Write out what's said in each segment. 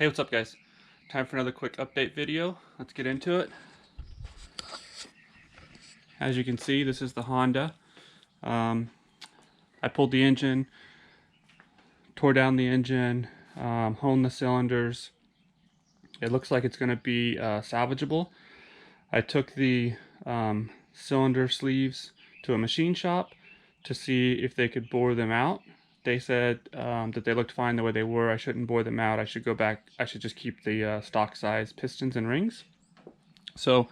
Hey, what's up guys? Time for another quick update video. Let's get into it. As you can see, this is the Honda. I pulled the engine, tore down the engine, honed the cylinders. It looks like it's going to be salvageable. I took the cylinder sleeves to a machine shop to see if they could bore them out. They said that they looked fine the way they were. I shouldn't bore them out. I should go back. I should just keep the stock size pistons and rings. So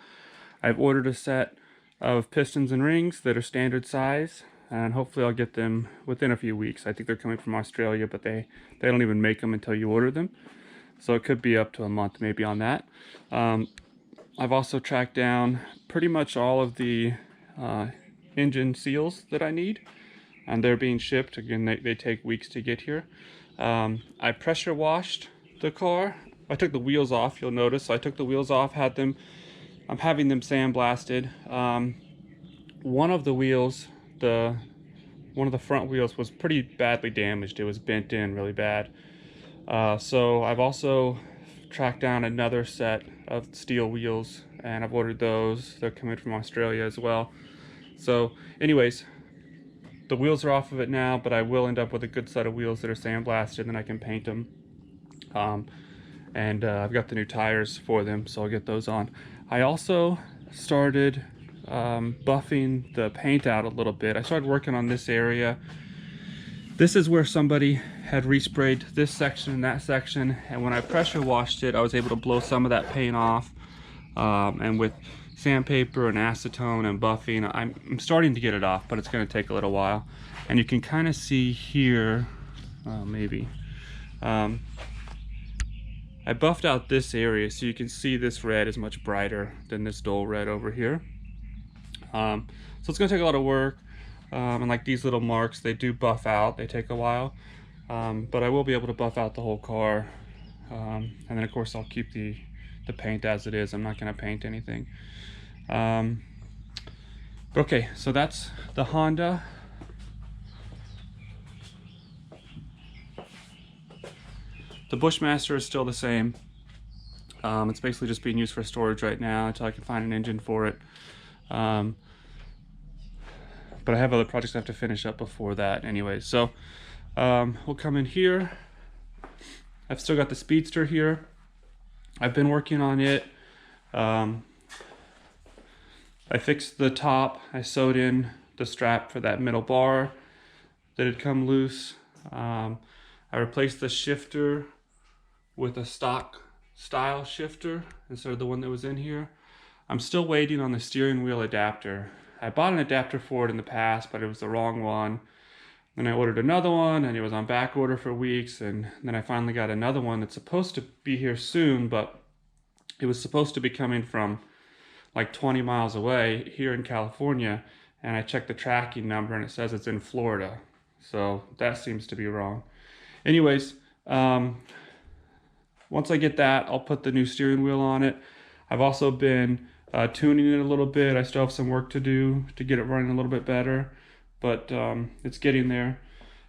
I've ordered a set of pistons and rings that are standard size, and hopefully I'll get them within a few weeks. I think they're coming from Australia, but they don't even make them until you order them. So it could be up to a month maybe on that. I've also tracked down pretty much all of the engine seals that I need, and they're being shipped. Again, they take weeks to get here. I pressure washed the car. I took the wheels off, you'll notice. So I took the wheels off, I'm having them sandblasted. One of the wheels, one of the front wheels was pretty badly damaged. It was bent in really bad. So I've also tracked down another set of steel wheels, and I've ordered those. They're coming from Australia as well. So anyways, the wheels are off of it now, but I will end up with a good set of wheels that are sandblasted, and I can paint them. I've got the new tires for them, so I'll get those on. I also started buffing the paint out a little bit. I started working on this area. This is where somebody had resprayed this section and that section, and when I pressure washed it, I was able to blow some of that paint off. And with sandpaper and acetone and buffing, I'm starting to get it off, but it's going to take a little while. And you can kind of see here, maybe. I buffed out this area so you can see this red is much brighter than this dull red over here. So it's going to take a lot of work. And like these little marks, they do buff out. They take a while. But I will be able to buff out the whole car. And then of course I'll keep the paint as it is. I'm not going to paint anything. Okay, so that's the Honda. The Bushmaster is still the same. It's basically just being used for storage right now until I can find an engine for it. But I have other projects I have to finish up before that anyway. So we'll come in here. I've still got the Speedster here. I've been working on it. I fixed the top. I sewed in the strap for that middle bar that had come loose. I replaced the shifter with a stock style shifter instead of the one that was in here. I'm still waiting on the steering wheel adapter. I bought an adapter for it in the past, but it was the wrong one. Then I ordered another one, and it was on back order for weeks, and then I finally got another one that's supposed to be here soon, but it was supposed to be coming from like 20 miles away here in California, and I checked the tracking number and it says it's in Florida. So that seems to be wrong. Anyways, once I get that, I'll put the new steering wheel on it. I've also been tuning it a little bit. I still have some work to do to get it running a little bit better, but it's getting there.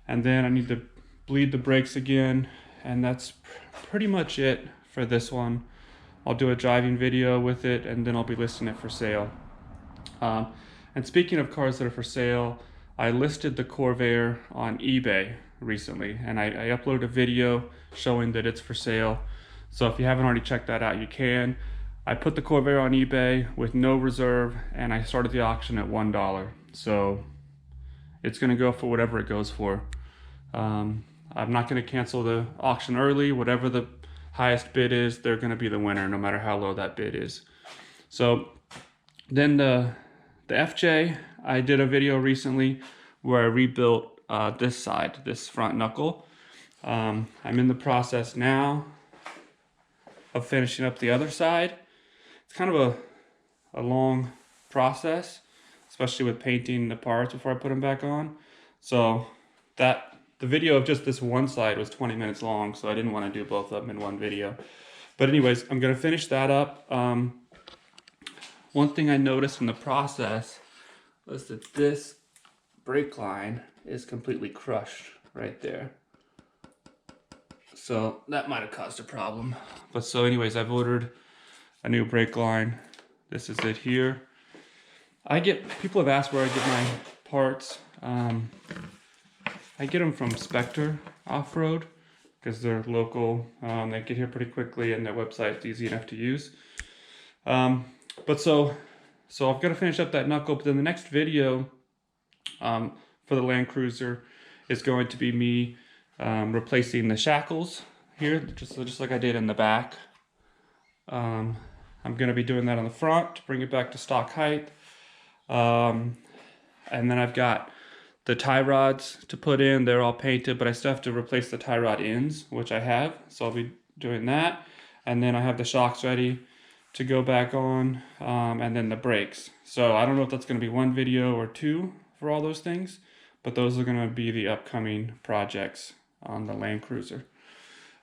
And then I need to bleed the brakes again, and that's pretty much it for this one. I'll do a driving video with it, and then I'll be listing it for sale. And speaking of cars that are for sale, I listed the Corvair on eBay recently, and I uploaded a video showing that it's for sale. So if you haven't already checked that out, you can. I put the Corvair on eBay with no reserve, and I started the auction at $1. So it's going to go for whatever it goes for. I'm not going to cancel the auction early. Whatever the highest bid is, they're going to be the winner, no matter how low that bid is. So then the FJ, I did a video recently where I rebuilt this side, this front knuckle. I'm in the process now of finishing up the other side. It's kind of a long process, especially with painting the parts before I put them back on. So the video of just this one side was 20 minutes long, so I didn't want to do both of them in one video. But anyways, I'm going to finish that up. One thing I noticed in the process was that this brake line is completely crushed right there. So that might have caused a problem. But so anyways, I've ordered a new brake line. This is it here. People have asked where I get my parts. I get them from Spectre Off-Road because they're local. They get here pretty quickly and their website's easy enough to use. But so I've got to finish up that knuckle, but then the next video for the Land Cruiser is going to be me replacing the shackles here, just like I did in the back. I'm going to be doing that on the front to bring it back to stock height. And then I've got the tie rods to put in. They're all painted, but I still have to replace the tie rod ends, which I have. So I'll be doing that. And then I have the shocks ready to go back on, and then the brakes. So I don't know if that's going to be one video or two for all those things, but those are going to be the upcoming projects on the Land Cruiser.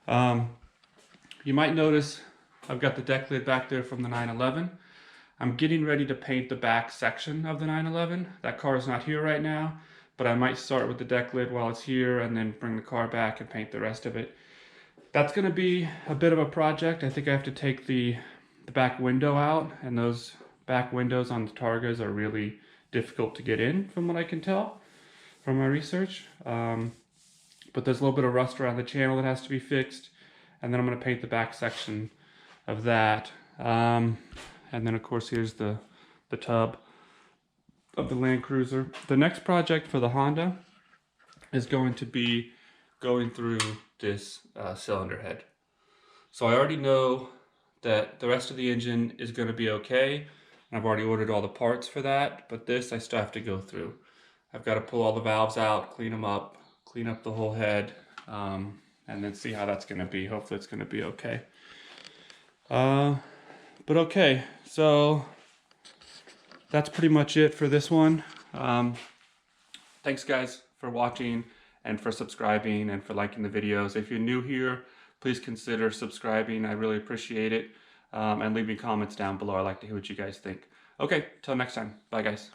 You might notice I've got the deck lid back there from the 911. I'm getting ready to paint the back section of the 911. That car is not here right now, but I might start with the deck lid while it's here and then bring the car back and paint the rest of it. That's going to be a bit of a project. I think I have to take the back window out, and those back windows on the Targas are really difficult to get in from what I can tell from my research. But there's a little bit of rust around the channel that has to be fixed, and then I'm going to paint the back section of that. And then of course here's the tub of the Land Cruiser. The next project for the Honda is going to be going through this cylinder head. So I already know that the rest of the engine is going to be okay, and I've already ordered all the parts for that, but this I still have to go through. I've got to pull all the valves out, clean them up, clean up the whole head, and then see how that's going to be. Hopefully it's going to be okay. But okay, so that's pretty much it for this one. Thanks guys for watching and for subscribing and for liking the videos. If you're new here, please consider subscribing. I really appreciate it. And leave me comments down below. I'd like to hear what you guys think. Okay, till next time. Bye guys.